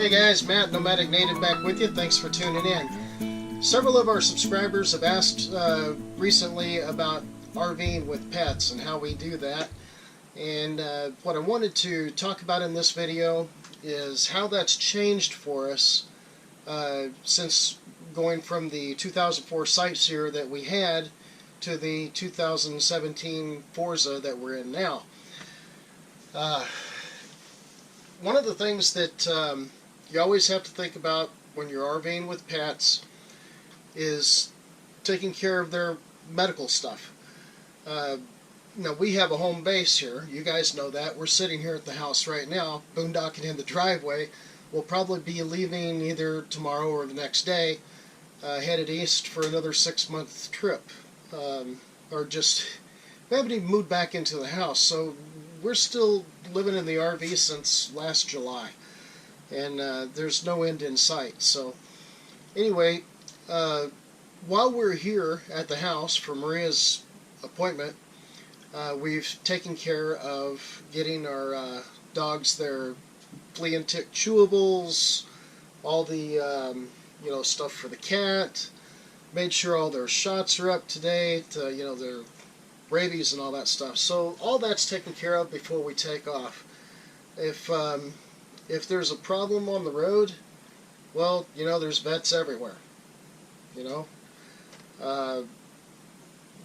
Hey guys, Matt, Nomadic Native back with you. Thanks for tuning in. Several of our subscribers have asked recently about RVing with pets and how we do that. And what I wanted to talk about in this video is how that's changed for us since going from the 2004 Sightseer that we had to the 2017 Forza that we're in now. One of the things that you always have to think about when you're RVing with pets is taking care of their medical stuff. Now, we have a home base here. You guys know that. We're sitting here at the house right now, boondocking in the driveway. We'll probably be leaving either tomorrow or the next day, headed east for another 6-month trip. Or just, we haven't even moved back into the house, so we're still living in the RV since last July. And there's no end in sight. So anyway, while we're here at the house for Maria's appointment, we've taken care of getting our dogs their flea and tick chewables, all the stuff for the cat, made sure all their shots are up to date, their rabies and all that stuff. So all that's taken care of before we take off. If there's a problem on the road, well, there's vets everywhere.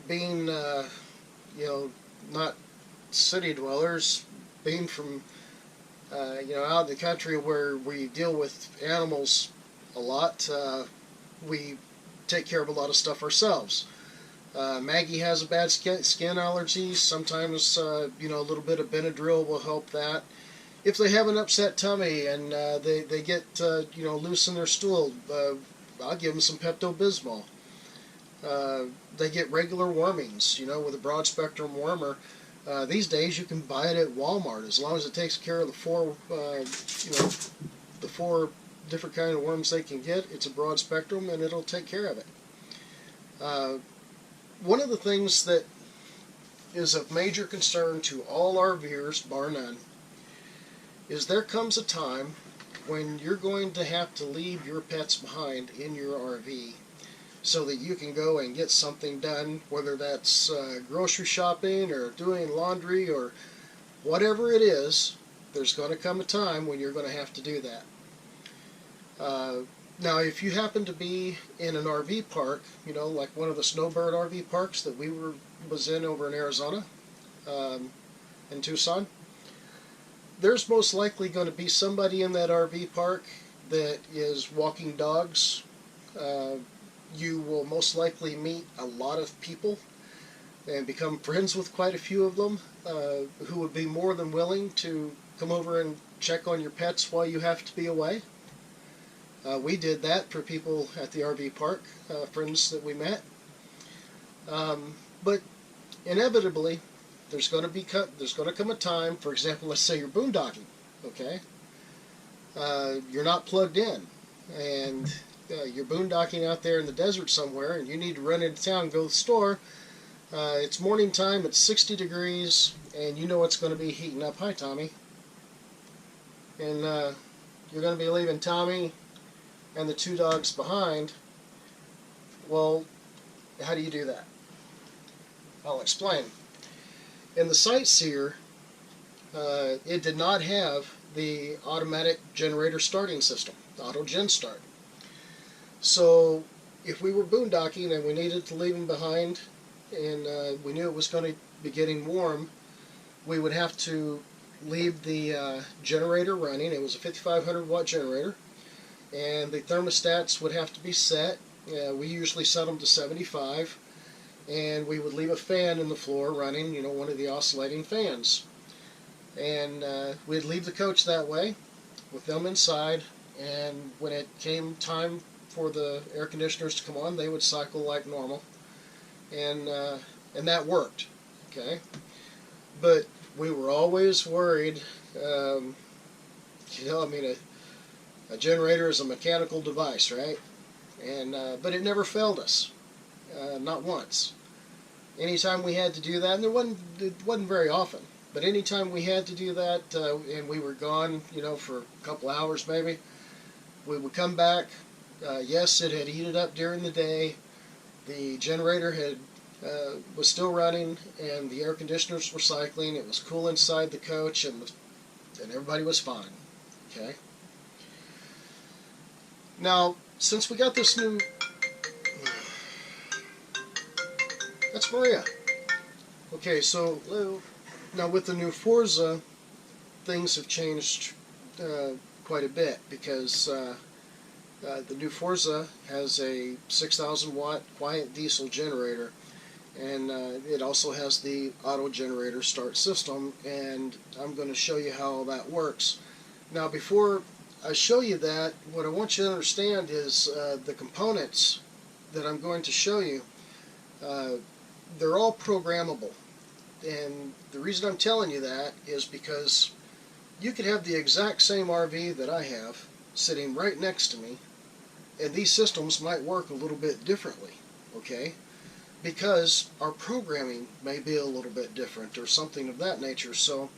Being not city dwellers, being from out in the country where we deal with animals a lot, we take care of a lot of stuff ourselves. Maggie has a bad skin allergy. Sometimes a little bit of Benadryl will help that. If they have an upset tummy and they get loose in their stool, I'll give them some Pepto-Bismol. They get regular wormings, with a broad spectrum wormer. These days you can buy it at Walmart as long as it takes care of the four different kind of worms they can get. It's a broad spectrum and it'll take care of it. One of the things that is of major concern to all RVers, bar none, is there comes a time when you're going to have to leave your pets behind in your RV so that you can go and get something done, whether that's grocery shopping or doing laundry or whatever it is. There's going to come a time when you're going to have to do that. Now, if you happen to be in an RV park, like one of the snowbird RV parks that we was in over in Arizona, in Tucson, there's most likely going to be somebody in that RV park that is walking dogs. You will most likely meet a lot of people and become friends with quite a few of them who would be more than willing to come over and check on your pets while you have to be away. We did that for people at the RV park, friends that we met. But inevitably, there's going to come a time. For example, let's say you're boondocking. Okay, you're not plugged in, and you're boondocking out there in the desert somewhere, and you need to run into town and go to the store. It's morning time. It's 60 degrees, and it's going to be heating up. Hi, Tommy. And you're going to be leaving Tommy and the 2 dogs behind. Well, how do you do that? I'll explain. In the Sightseer, it did not have the automatic generator starting system, the auto gen start. So if we were boondocking and we needed to leave them behind and we knew it was going to be getting warm, we would have to leave the generator running. It was a 5500 watt generator, and the thermostats would have to be set. We usually set them to 75, and we would leave a fan in the floor running, one of the oscillating fans. And we'd leave the coach that way with them inside, and when it came time for the air conditioners to come on, they would cycle like normal, and that worked. Okay, but we were always worried. A generator is a mechanical device, right? And but it never failed us, not once. Anytime we had to do that, and it wasn't very often, but anytime we had to do that, and we were gone, for a couple hours maybe, We would come back. Yes, it had heated up during the day. The generator was still running, and the air conditioners were cycling. It was cool inside the coach, and everybody was fine. Okay. Now, since we got this new, that's Maria. Okay, so now with the new Forza, things have changed quite a bit, because the new Forza has a 6,000 watt quiet diesel generator, and it also has the auto generator start system, and I'm going to show you how all that works. Now, before I show you that, what I want you to understand is the components that I'm going to show you, they're all programmable. And the reason I'm telling you that is because you could have the exact same RV that I have sitting right next to me, and these systems might work a little bit differently, okay? Because our programming may be a little bit different or something of that nature. So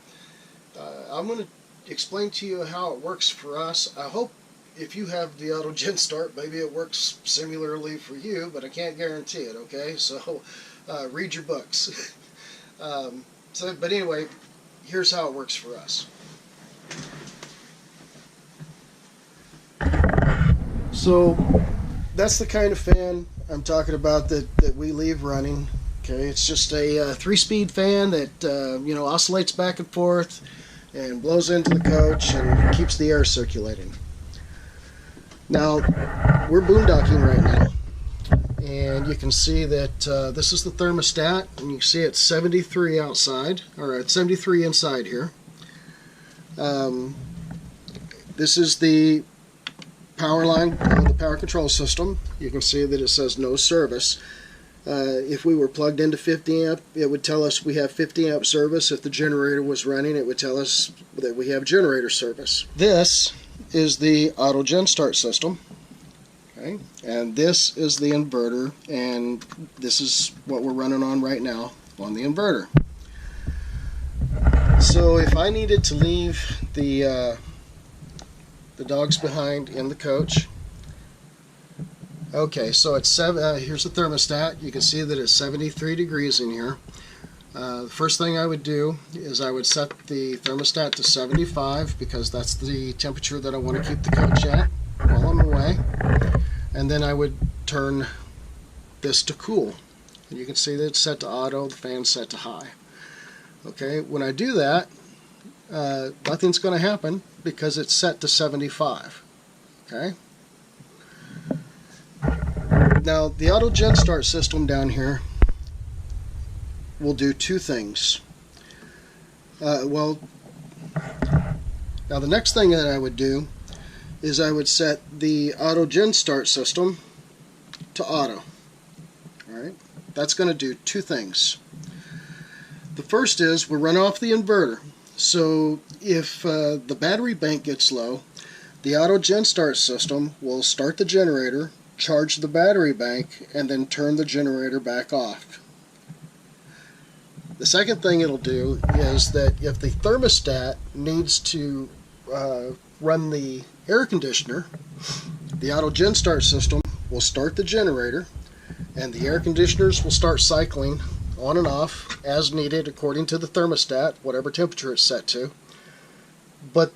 I'm going to explain to you how it works for us. I hope if you have the auto gen start, maybe it works similarly for you, but I can't guarantee it, okay? So read your books. But anyway, here's how it works for us. So that's the kind of fan I'm talking about that we leave running. Okay, it's just a 3-speed fan that oscillates back and forth and blows into the coach and keeps the air circulating. Now, we're boondocking right now, and you can see that this is the thermostat, and you can see it's 73 outside, or it's 73 inside here. This is the power line, the power control system. You can see that it says no service. If we were plugged into 50 amp, it would tell us we have 50 amp service. If the generator was running, it would tell us that we have generator service. This is the auto gen start system. Okay, and this is the inverter, and this is what we're running on right now on the inverter. So if I needed to leave the dogs behind in the coach, okay, so it's here's the thermostat. You can see that it's 73 degrees in here. The first thing I would do is I would set the thermostat to 75, because that's the temperature that I want to keep the coach at while I'm away. And then I would turn this to cool. And you can see that it's set to auto, the fan's set to high. Okay, when I do that, nothing's going to happen because it's set to 75. Okay. Now, the auto gen start system down here will do two things. Now the next thing that I would do is I would set the auto gen start system to auto. Alright, that's going to do two things. The first is we'll run off the inverter. So if the battery bank gets low, the auto gen start system will start the generator, charge the battery bank, and then turn the generator back off. The second thing it'll do is that if the thermostat needs to run the air conditioner, the auto gen start system will start the generator, and the air conditioners will start cycling on and off as needed according to the thermostat, whatever temperature it's set to. But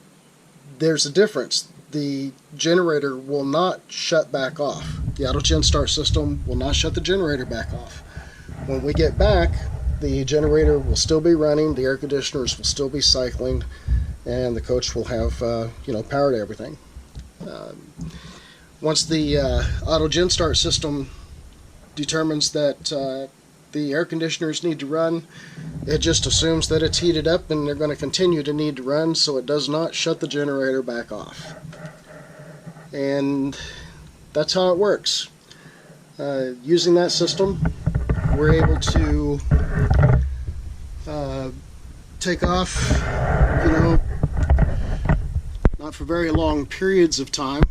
there's a difference. The generator will not shut back off. The auto gen start system will not shut the generator back off. When we get back, the generator will still be running, the air conditioners will still be cycling, and the coach will have power to everything. Once the auto gen start system determines that the air conditioners need to run, it just assumes that it's heated up and they're going to continue to need to run, so it does not shut the generator back off. And that's how it works. Using that system, we're able to take off, not for very long periods of time,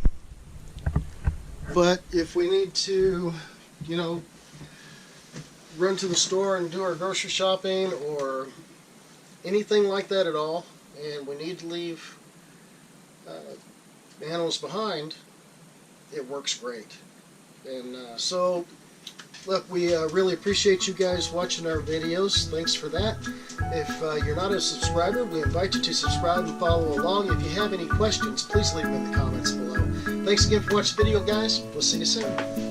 but if we need to, run to the store and do our grocery shopping or anything like that at all, and we need to leave the animals behind, it works great. And so, look, we really appreciate you guys watching our videos. Thanks for that. If you're not a subscriber, we invite you to subscribe and follow along. If you have any questions, please leave them in the comments below. Thanks again for watching the video, guys. We'll see you soon.